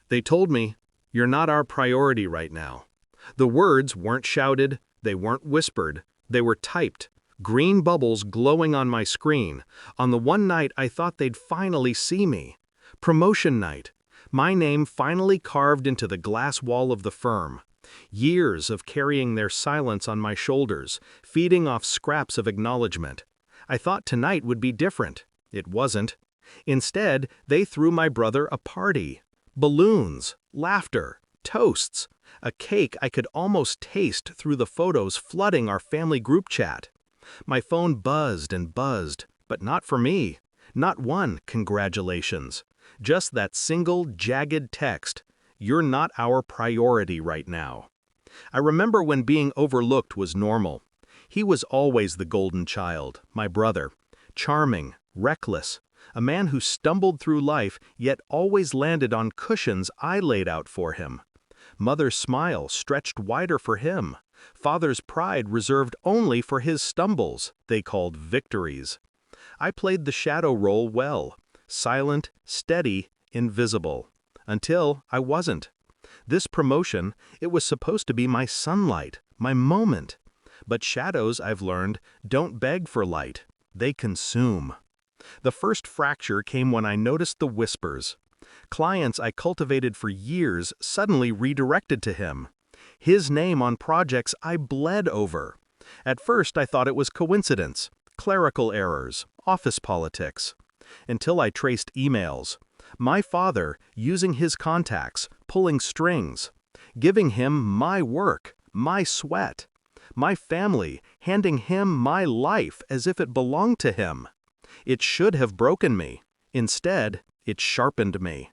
They told me, "You're not our priority right now." The words weren't shouted, they weren't whispered, they were typed, green bubbles glowing on my screen, on the one night I thought they'd finally see me. Promotion night. My name finally carved into the glass wall of the firm. Years of carrying their silence on my shoulders, feeding off scraps of acknowledgement. I thought tonight would be different. It wasn't. Instead, they threw my brother a party. Balloons, laughter, toasts, a cake I could almost taste through the photos flooding our family group chat. My phone buzzed and buzzed, but not for me. Not one congratulations. Just that single, jagged text, "You're not our priority right now." I remember when being overlooked was normal. He was always the golden child, my brother. Charming, reckless, a man who stumbled through life yet always landed on cushions I laid out for him. Mother's smile stretched wider for him. Father's pride reserved only for his stumbles, they called victories. I played the shadow role well, silent, steady, invisible. Until I wasn't. This promotion, it was supposed to be my sunlight, my moment. But shadows, I've learned, don't beg for light. They consume. The first fracture came when I noticed the whispers. Clients I cultivated for years suddenly redirected to him. His name on projects I bled over. At first I thought it was coincidence, clerical errors, office politics. Until I traced emails. My father using his contacts, pulling strings. Giving him my work, my sweat. My family handing him my life as if it belonged to him. It should have broken me. Instead, it sharpened me.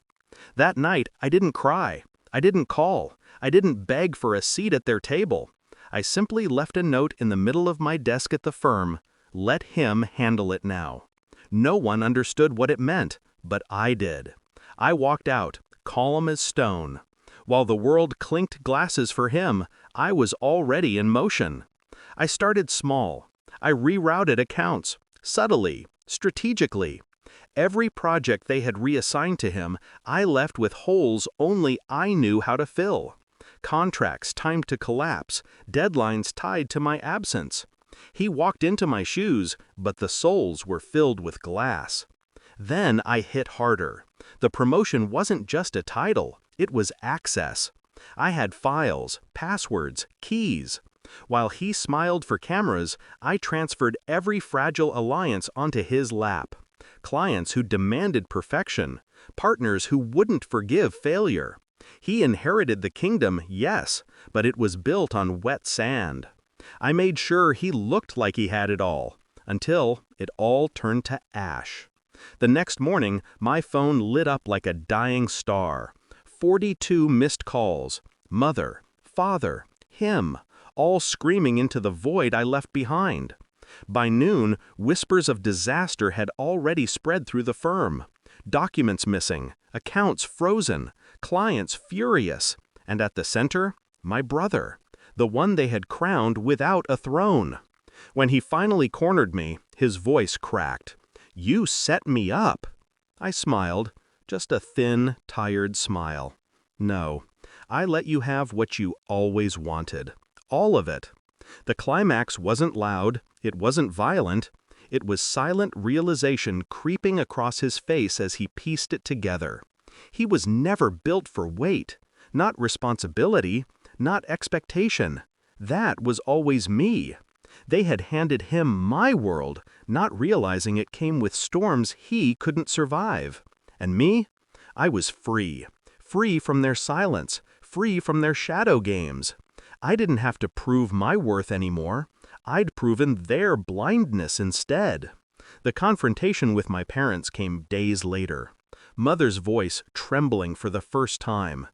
That night, I didn't cry. I didn't call. I didn't beg for a seat at their table. I simply left a note in the middle of my desk at the firm. Let him handle it now. No one understood what it meant, but I did. I walked out, calm as stone. While the world clinked glasses for him, I was already in motion. I started small. I rerouted accounts, subtly, strategically. Every project they had reassigned to him, I left with holes only I knew how to fill. Contracts timed to collapse, deadlines tied to my absence. He walked into my shoes, but the soles were filled with glass. Then I hit harder. The promotion wasn't just a title, it was access. I had files, passwords, keys. While he smiled for cameras, I transferred every fragile alliance onto his lap. Clients who demanded perfection, partners who wouldn't forgive failure. He inherited the kingdom, yes, but it was built on wet sand. I made sure he looked like he had it all, until it all turned to ash. The next morning, my phone lit up like a dying star. 42 missed calls. Mother, father, him, all screaming into the void I left behind. By noon, whispers of disaster had already spread through the firm. Documents missing, accounts frozen, clients furious, and at the center, my brother, the one they had crowned without a throne. When he finally cornered me, his voice cracked. "You set me up." I smiled, just a thin, tired smile. "No, I let you have what you always wanted. All of it." The climax wasn't loud, it wasn't violent. It was silent realization creeping across his face as he pieced it together. He was never built for weight, not responsibility, not expectation. That was always me. They had handed him my world, not realizing it came with storms he couldn't survive. And me? I was free. Free from their silence, free from their shadow games. I didn't have to prove my worth anymore. I'd proven their blindness instead. The confrontation with my parents came days later. Mother's voice trembling for the first time.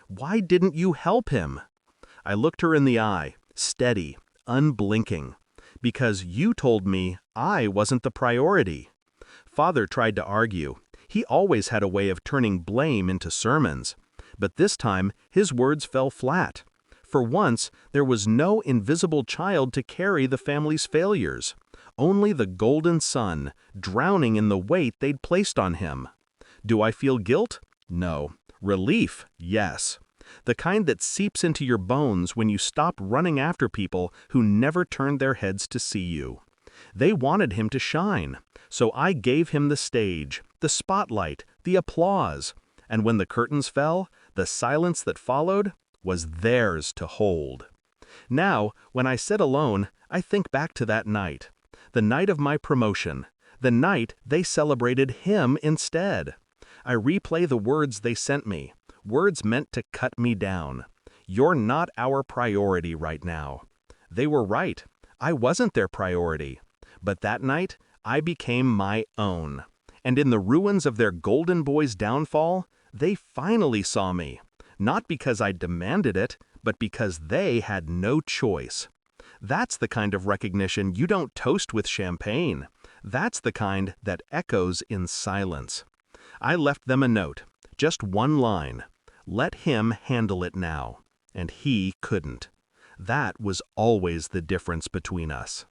"Why didn't you help him?" I looked her in the eye, steady, unblinking. "Because you told me I wasn't the priority." Father tried to argue. He always had a way of turning blame into sermons. But this time, his words fell flat. For once, there was no invisible child to carry the family's failures. Only the golden son, drowning in the weight they'd placed on him. Do I feel guilt? No. Relief, yes. The kind that seeps into your bones when you stop running after people who never turned their heads to see you. They wanted him to shine, so I gave him the stage, the spotlight, the applause. And when the curtains fell, the silence that followed was theirs to hold. Now, when I sit alone, I think back to that night. The night of my promotion. The night they celebrated him instead. I replay the words they sent me. Words meant to cut me down. You're not our priority right now. They were right. I wasn't their priority. But that night, I became my own. And in the ruins of their golden boy's downfall, they finally saw me. Not because I demanded it, but because they had no choice. That's the kind of recognition you don't toast with champagne. That's the kind that echoes in silence. I left them a note, just one line. Let him handle it now. And he couldn't. That was always the difference between us.